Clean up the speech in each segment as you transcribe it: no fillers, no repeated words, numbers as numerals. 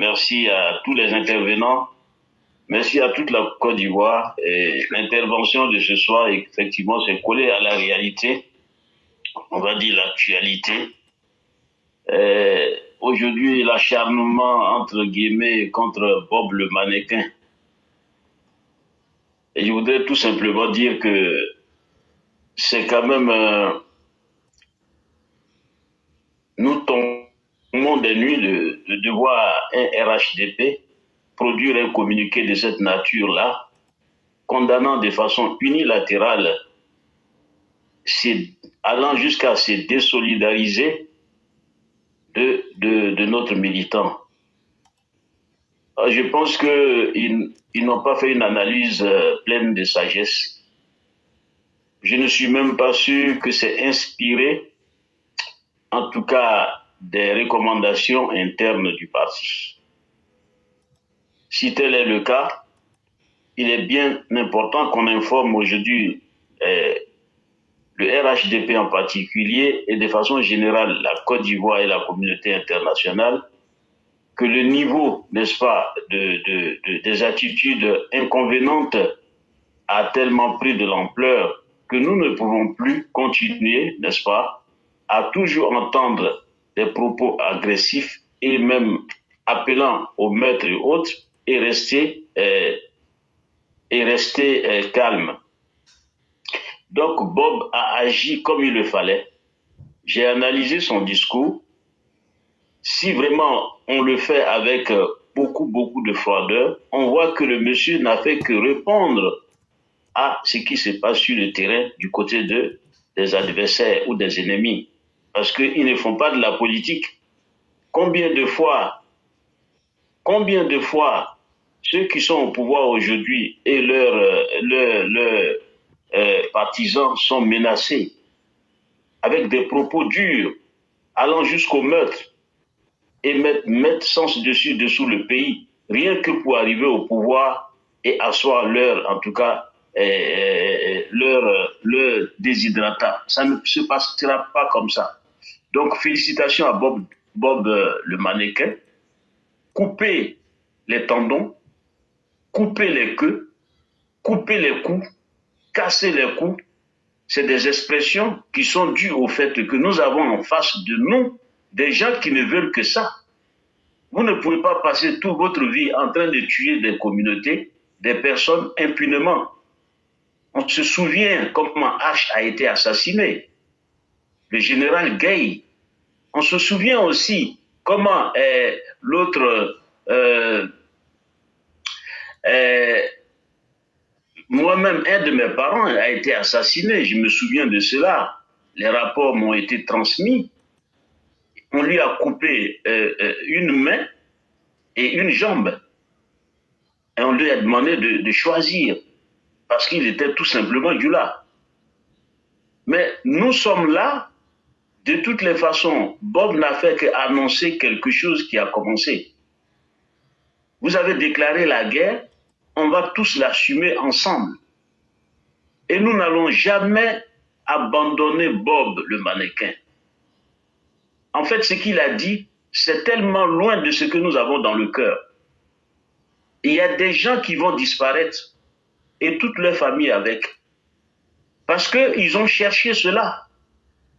Merci à tous les intervenants. Merci à toute la Côte d'Ivoire. L'intervention de ce soir, effectivement, c'est collé à la réalité, on va dire l'actualité. Aujourd'hui, l'acharnement, entre guillemets, contre Bob le mannequin. Et je voudrais tout simplement dire que c'est quand même... nous tombons des nuits de voir un RHDP produire un communiqué de cette nature-là, condamnant de façon unilatérale, allant jusqu'à se désolidariser de notre militant. Je pense qu'ils n'ont pas fait une analyse pleine de sagesse. Je ne suis même pas sûr que c'est inspiré, en tout cas, des recommandations internes du parti. Si tel est le cas, il est bien important qu'on informe aujourd'hui le RHDP en particulier et de façon générale la Côte d'Ivoire et la communauté internationale que le niveau, n'est-ce pas, des attitudes inconvénientes a tellement pris de l'ampleur que nous ne pouvons plus continuer, n'est-ce pas, à toujours entendre des propos agressifs et même appelant au meurtre et autres et rester calme. Donc Bob a agi comme il le fallait. J'ai analysé son discours. Si vraiment on le fait avec beaucoup de froideur, on voit que le monsieur n'a fait que répondre à ce qui se passe sur le terrain du côté des adversaires ou des ennemis. Parce qu'ils ne font pas de la politique. Combien de fois ceux qui sont au pouvoir aujourd'hui et leurs partisans sont menacés avec des propos durs, allant jusqu'au meurtre et mettre sens dessous le pays, rien que pour arriver au pouvoir et asseoir leur déshydratat. Ça ne se passera pas comme ça. Donc, félicitations à Bob le mannequin. Couper les tendons, couper les queues, couper les coups, casser les coups, c'est des expressions qui sont dues au fait que nous avons en face de nous des gens qui ne veulent que ça. Vous ne pouvez pas passer toute votre vie en train de tuer des communautés, des personnes impunément. On se souvient comment H a été assassiné, le général Gay. On se souvient aussi comment l'autre... moi-même, un de mes parents a été assassiné, je me souviens de cela. Les rapports m'ont été transmis. On lui a coupé une main et une jambe. Et on lui a demandé de choisir, parce qu'il était tout simplement du là. Mais nous sommes là, de toutes les façons. Bob n'a fait qu'annoncer quelque chose qui a commencé. Vous avez déclaré la guerre, on va tous l'assumer ensemble. Et nous n'allons jamais abandonner Bob le mannequin. En fait, ce qu'il a dit, c'est tellement loin de ce que nous avons dans le cœur. Il y a des gens qui vont disparaître, et toute leur famille avec. Parce qu'ils ont cherché cela.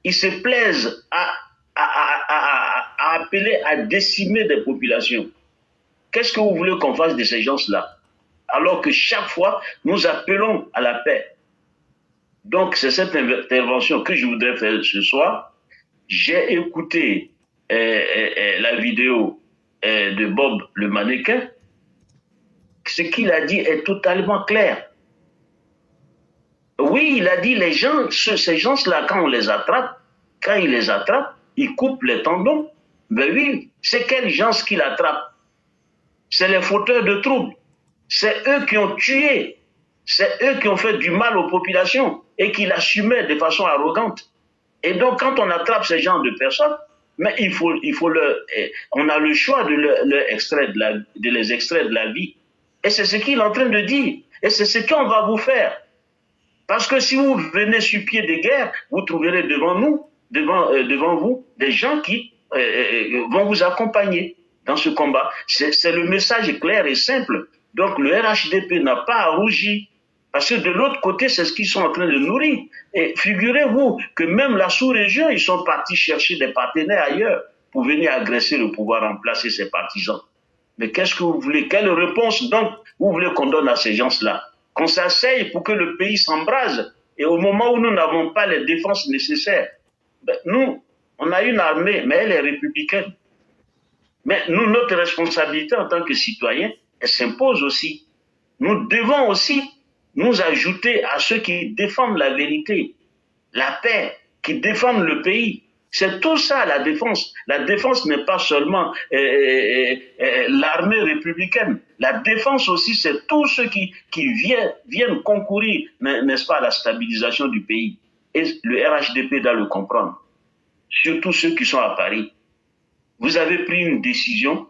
Ils se plaisent à appeler à décimer des populations. Qu'est-ce que vous voulez qu'on fasse de ces gens-là? Alors que chaque fois, nous appelons à la paix. Donc, c'est cette intervention que je voudrais faire ce soir. J'ai écouté la vidéo de Bob le mannequin. Ce qu'il a dit est totalement clair. Oui, il a dit ces gens-là, quand ils les attrapent, ils coupent les tendons. Ben oui, c'est quels gens qu'il attrape? C'est les fauteurs de troubles. C'est eux qui ont tué. C'est eux qui ont fait du mal aux populations et qui l'assumaient de façon arrogante. Et donc, quand on attrape ces genres de personnes, mais on a le choix de les extraire de la vie. Et c'est ce qu'il est en train de dire. Et c'est ce qu'on va vous faire. Parce que si vous venez sur pied de guerre, vous trouverez devant vous, des gens qui vont vous accompagner dans ce combat. C'est le message clair et simple. Donc le RHDP n'a pas à rougir. Parce que de l'autre côté, c'est ce qu'ils sont en train de nourrir. Et figurez-vous que même la sous-région, ils sont partis chercher des partenaires ailleurs pour venir agresser le pouvoir, remplacer ses partisans. Mais qu'est-ce que vous voulez? Quelle réponse donc vous voulez qu'on donne à ces gens-là? Qu'on s'asseye pour que le pays s'embrase. Et au moment où nous n'avons pas les défenses nécessaires, ben, nous, on a une armée, mais elle est républicaine. Mais nous, notre responsabilité en tant que citoyens, elle s'impose aussi. Nous devons aussi nous ajouter à ceux qui défendent la vérité, la paix, qui défendent le pays. C'est tout ça la défense. La défense n'est pas seulement l'armée républicaine. La défense aussi, c'est tous ceux qui viennent concourir, n'est-ce pas, à la stabilisation du pays. Et le RHDP doit le comprendre. Surtout ceux qui sont à Paris. Vous avez pris une décision.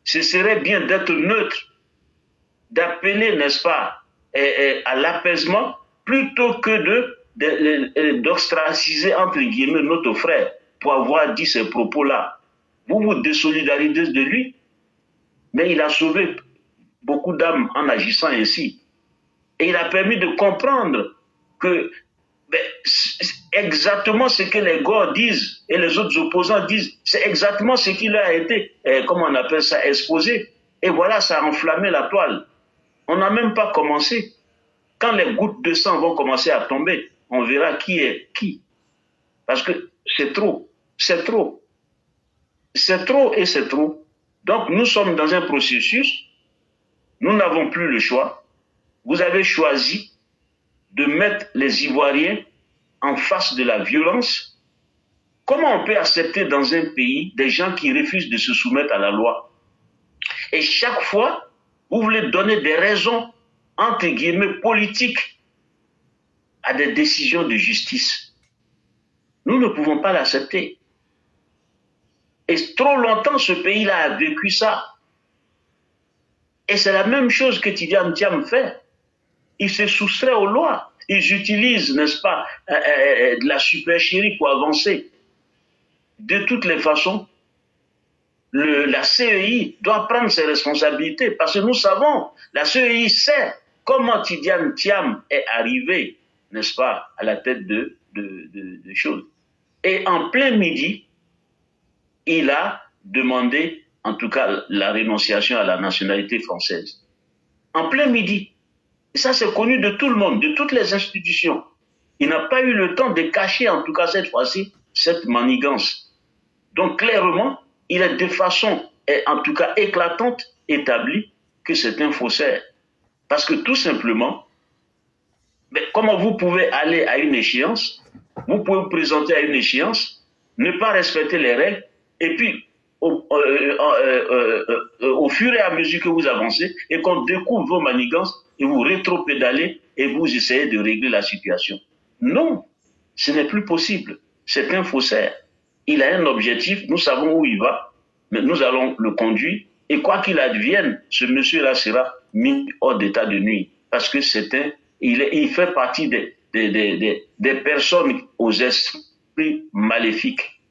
Ce serait bien d'être neutre, d'appeler, n'est-ce pas, à l'apaisement, plutôt que d'ostraciser, entre guillemets, notre frère pour avoir dit ces propos-là. Vous vous désolidarisez de lui, mais il a sauvé beaucoup d'âmes en agissant ainsi. Et il a permis de comprendre que exactement ce que les gars disent et les autres opposants disent, c'est exactement ce qui leur a été, comment on appelle ça, exposé. Et voilà, ça a enflammé la toile. On n'a même pas commencé. Quand les gouttes de sang vont commencer à tomber, on verra qui est qui. Parce que c'est trop. C'est trop. C'est trop et c'est trop. Donc nous sommes dans un processus. Nous n'avons plus le choix. Vous avez choisi de mettre les Ivoiriens en face de la violence. Comment on peut accepter dans un pays des gens qui refusent de se soumettre à la loi? Et chaque fois, vous voulez donner des raisons, entre guillemets, politiques à des décisions de justice. Nous ne pouvons pas l'accepter. Et trop longtemps, ce pays-là a vécu ça. Et c'est la même chose que Tidiane Thiam fait. Il se soustrait aux lois. Ils utilisent, n'est-ce pas, de la supercherie pour avancer. De toutes les façons, la CEI doit prendre ses responsabilités parce que nous savons, la CEI sait comment Tidiane Thiam est arrivé, n'est-ce pas, à la tête de choses. Et en plein midi, il a demandé, en tout cas, la rénonciation à la nationalité française. En plein midi. Et ça, c'est connu de tout le monde, de toutes les institutions. Il n'a pas eu le temps de cacher, en tout cas cette fois-ci, cette manigance. Donc, clairement, il est de façon, en tout cas éclatante, établi que c'est un faussaire. Parce que tout simplement, comment vous pouvez aller à une échéance, vous pouvez vous présenter à une échéance, ne pas respecter les règles, et puis, au fur et à mesure que vous avancez, et qu'on découvre vos manigances, et vous rétropédalez, et vous essayez de régler la situation. Non, ce n'est plus possible. C'est un faussaire. Il a un objectif, nous savons où il va, mais nous allons le conduire, et quoi qu'il advienne, ce monsieur-là sera mis hors d'état de nuire, parce que il fait partie des personnes aux esprits maléfiques.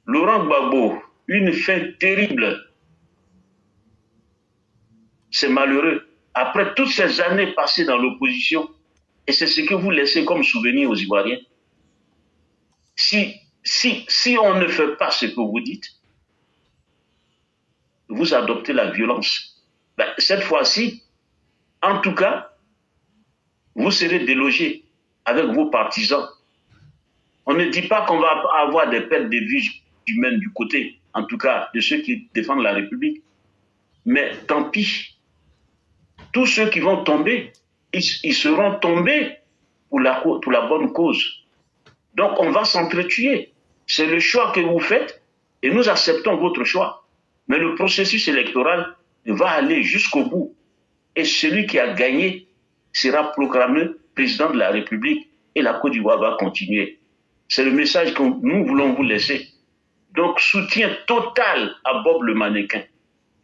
Laurent Gbagbo, une fin terrible. C'est malheureux. Après toutes ces années passées dans l'opposition, et c'est ce que vous laissez comme souvenir aux Ivoiriens. Si on ne fait pas ce que vous dites, vous adoptez la violence. Cette fois-ci, en tout cas, vous serez délogé avec vos partisans. On ne dit pas qu'on va avoir des pertes de vie humaines du côté, en tout cas, de ceux qui défendent la République. Mais tant pis. Tous ceux qui vont tomber, ils seront tombés pour la bonne cause. Donc, on va s'entretuer. C'est le choix que vous faites et nous acceptons votre choix. Mais le processus électoral va aller jusqu'au bout. Et celui qui a gagné sera proclamé président de la République et la Côte d'Ivoire va continuer. C'est le message que nous voulons vous laisser. Donc, soutien total à Bob le mannequin.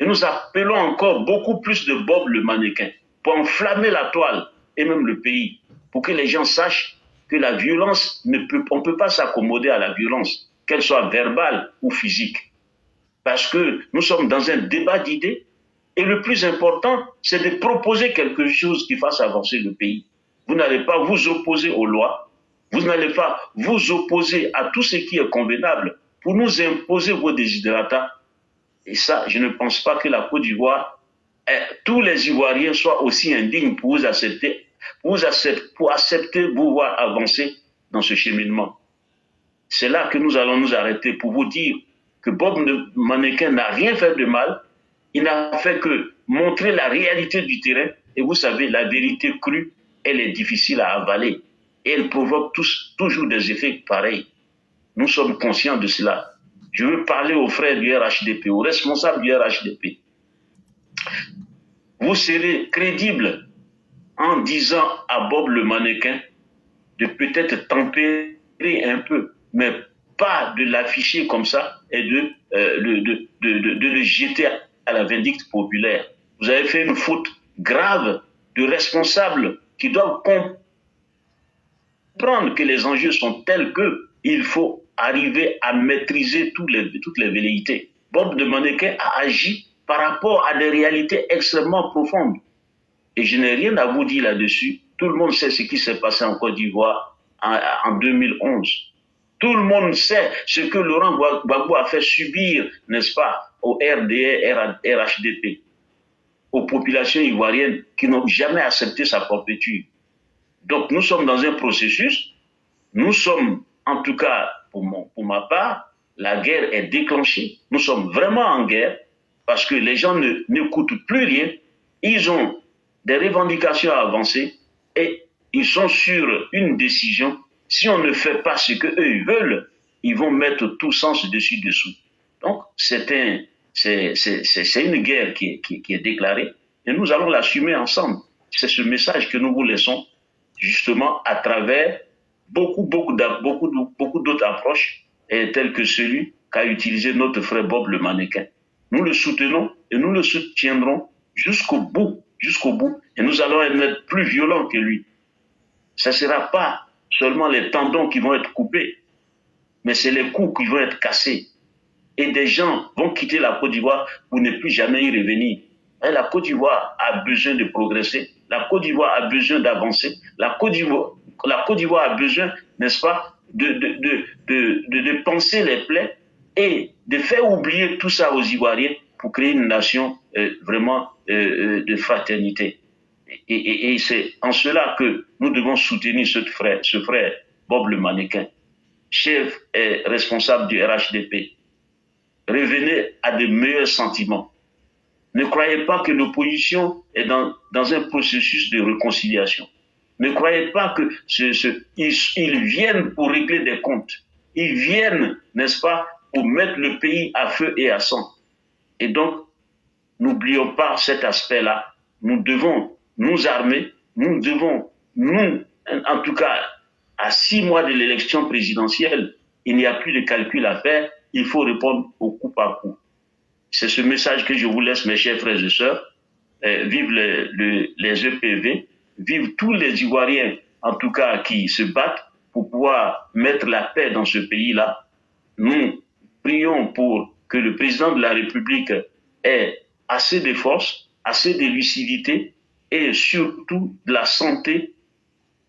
Et nous appelons encore beaucoup plus de Bob le mannequin pour enflammer la toile et même le pays, pour que les gens sachent que la violence, on ne peut pas s'accommoder à la violence, qu'elle soit verbale ou physique. parce que nous sommes dans un débat d'idées et le plus important, c'est de proposer quelque chose qui fasse avancer le pays. Vous n'allez pas vous opposer aux lois, vous n'allez pas vous opposer à tout ce qui est convenable pour nous imposer vos desiderata. Et ça, je ne pense pas que la Côte d'Ivoire, tous les Ivoiriens soient aussi indignes pour vous accepter, pour accepter vous voir avancer dans ce cheminement. C'est là que nous allons nous arrêter pour vous dire que Bob Mannequin n'a rien fait de mal, il n'a fait que montrer la réalité du terrain. Et vous savez, la vérité crue, elle est difficile à avaler. Et elle provoque toujours des effets pareils. Nous sommes conscients de cela. Je veux parler aux frères du RHDP, aux responsables du RHDP. Vous serez crédibles en disant à Bob le Mannequin de peut-être tempérer un peu, mais pas de l'afficher comme ça et de le jeter à la vindicte populaire. Vous avez fait une faute grave de responsables qui doivent comprendre que les enjeux sont tels qu'il faut arriver à maîtriser toutes les velléités. Bob de Mannequin a agi par rapport à des réalités extrêmement profondes. Et je n'ai rien à vous dire là-dessus. Tout le monde sait ce qui s'est passé en Côte d'Ivoire en 2011. Tout le monde sait ce que Laurent Gbagbo a fait subir, n'est-ce pas, au RDR, RHDP, aux populations ivoiriennes qui n'ont jamais accepté sa forfaiture. Donc nous sommes dans un processus, nous sommes, en tout cas pour ma part, la guerre est déclenchée. Nous sommes vraiment en guerre parce que les gens n'écoutent plus rien. Ils ont des revendications à avancer et ils sont sur une décision. Si on ne fait pas ce qu'eux ils veulent, ils vont mettre tout sens dessus-dessous. Donc, c'est une guerre qui est déclarée et nous allons l'assumer ensemble. C'est ce message que nous vous laissons justement à travers beaucoup d'autres approches telles que celui qu'a utilisé notre frère Bob le Mannequin. Nous le soutenons et nous le soutiendrons jusqu'au bout, et nous allons être plus violents que lui. Ce ne sera pas seulement les tendons qui vont être coupés, mais c'est les coups qui vont être cassés. Et des gens vont quitter la Côte d'Ivoire pour ne plus jamais y revenir. Et la Côte d'Ivoire a besoin de progresser, la Côte d'Ivoire a besoin d'avancer, la Côte d'Ivoire a besoin, n'est-ce pas, de penser les plaies et de faire oublier tout ça aux Ivoiriens pour créer une nation vraiment de fraternité. Et c'est en cela que nous devons soutenir ce frère Bob le Mannequin, chef et responsable du RHDP. Revenez à de meilleurs sentiments. Ne croyez pas que l'opposition est dans un processus de réconciliation. Ne croyez pas que ils viennent pour régler des comptes. Ils viennent, n'est-ce pas, pour mettre le pays à feu et à sang. Et donc, n'oublions pas cet aspect-là. Nous devons nous armer. Nous devons, en tout cas, à 6 mois de l'élection présidentielle, il n'y a plus de calcul à faire. Il faut répondre au coup par coup. C'est ce message que je vous laisse, mes chers frères et sœurs. Vive les EPV, vive tous les Ivoiriens, en tout cas, qui se battent pour pouvoir mettre la paix dans ce pays-là. Nous prions pour que le président de la République ait assez de force, assez de lucidité et surtout de la santé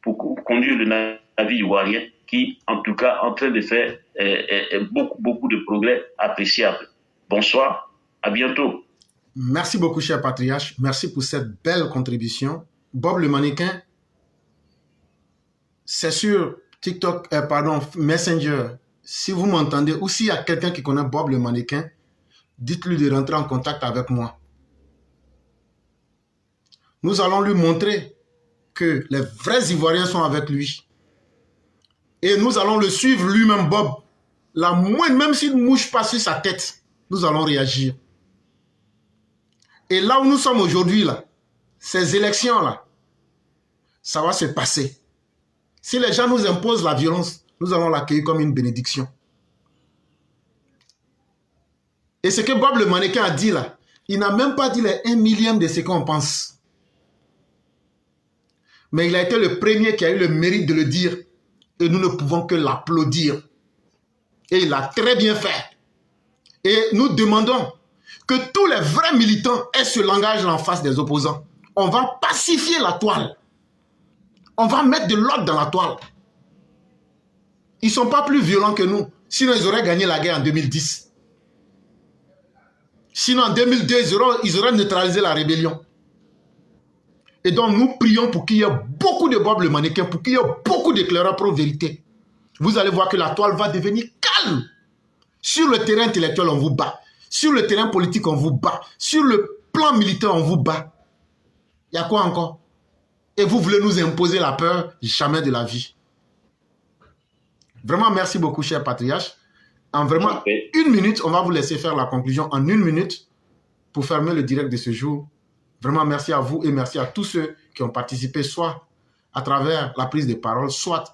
pour conduire le navire ivoirien qui, en tout cas, est en train de faire beaucoup de progrès appréciables. Bonsoir, à bientôt. Merci beaucoup, cher patriarche. Merci pour cette belle contribution. Bob le Mannequin, c'est sur TikTok, Messenger. Si vous m'entendez ou s'il y a quelqu'un qui connaît Bob le Mannequin, dites-lui de rentrer en contact avec moi. Nous allons lui montrer que les vrais Ivoiriens sont avec lui. Et nous allons le suivre lui-même, Bob. La moindre, même s'il ne mouche pas sur sa tête, nous allons réagir. Et là où nous sommes aujourd'hui, là, ces élections-là, ça va se passer. Si les gens nous imposent la violence, nous allons l'accueillir comme une bénédiction. Et ce que Bob le Mannequin a dit là, il n'a même pas dit les 1 millième de ce qu'on pense. Mais il a été le premier qui a eu le mérite de le dire. Et nous ne pouvons que l'applaudir. Et il a très bien fait. Et nous demandons que tous les vrais militants aient ce langage en face des opposants. On va pacifier la toile. On va mettre de l'ordre dans la toile. Ils ne sont pas plus violents que nous. Sinon, ils auraient gagné la guerre en 2010. Sinon, en 2002, ils auraient neutralisé la rébellion. Et donc, nous prions pour qu'il y ait beaucoup de Bob le mannequin, pour qu'il y ait beaucoup d'éclaireurs pro-vérité. Vous allez voir que la toile va devenir calme. Sur le terrain intellectuel, on vous bat. Sur le terrain politique, on vous bat. Sur le plan militaire, on vous bat. Il y a quoi encore? Et vous voulez nous imposer la peur? Jamais de la vie. Vraiment, merci beaucoup, cher patriarche. En vraiment une minute, on va vous laisser faire la conclusion en une minute pour fermer le direct de ce jour. Vraiment, merci à vous et merci à tous ceux qui ont participé, soit à travers la prise de parole, soit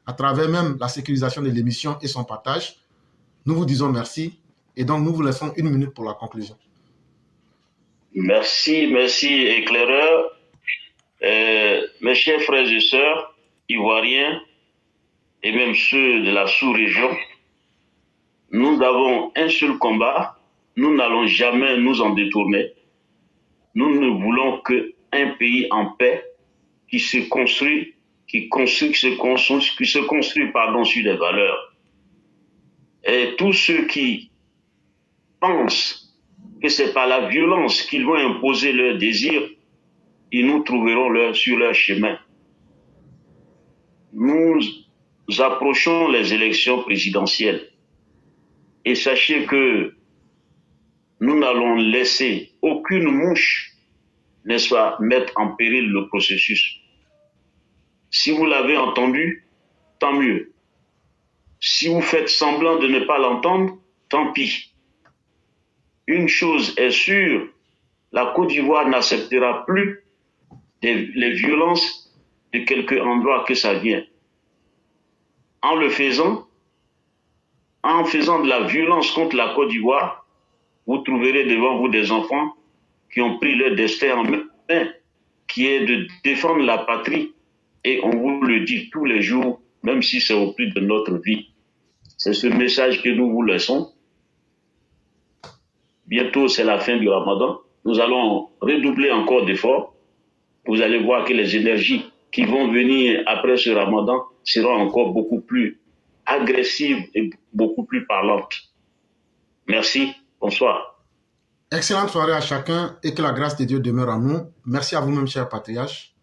à travers même la sécurisation de l'émission et son partage. Nous vous disons merci et donc nous vous laissons une minute pour la conclusion. Merci, merci, éclaireur. Mes chers frères et sœurs, ivoiriens, et même ceux de la sous-région, nous avons un seul combat, nous n'allons jamais nous en détourner. Nous ne voulons qu'un pays en paix qui se construit, sur des valeurs. Et tous ceux qui pensent que c'est par la violence qu'ils vont imposer leurs désirs, ils nous trouveront sur leur chemin. Nous approchons les élections présidentielles. Et sachez que nous n'allons laisser aucune mouche, n'est-ce pas, mettre en péril le processus. Si vous l'avez entendu, tant mieux. Si vous faites semblant de ne pas l'entendre, tant pis. Une chose est sûre, la Côte d'Ivoire n'acceptera plus les violences de quelque endroit que ça vient. En faisant de la violence contre la Côte d'Ivoire, vous trouverez devant vous des enfants qui ont pris leur destin en main, qui est de défendre la patrie, et on vous le dit tous les jours, même si c'est au prix de notre vie. C'est ce message que nous vous laissons. Bientôt, c'est la fin du Ramadan. Nous allons redoubler encore d'efforts. Vous allez voir que les énergies qui vont venir après ce Ramadan seront encore beaucoup plus agressives et beaucoup plus parlantes. Merci. Bonsoir. Excellente soirée à chacun et que la grâce de Dieu demeure en nous. Merci à vous-même, cher patriarche.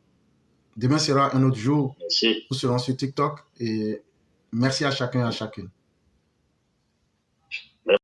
Demain sera un autre jour. Merci. Nous serons sur TikTok et merci à chacun et à chacune.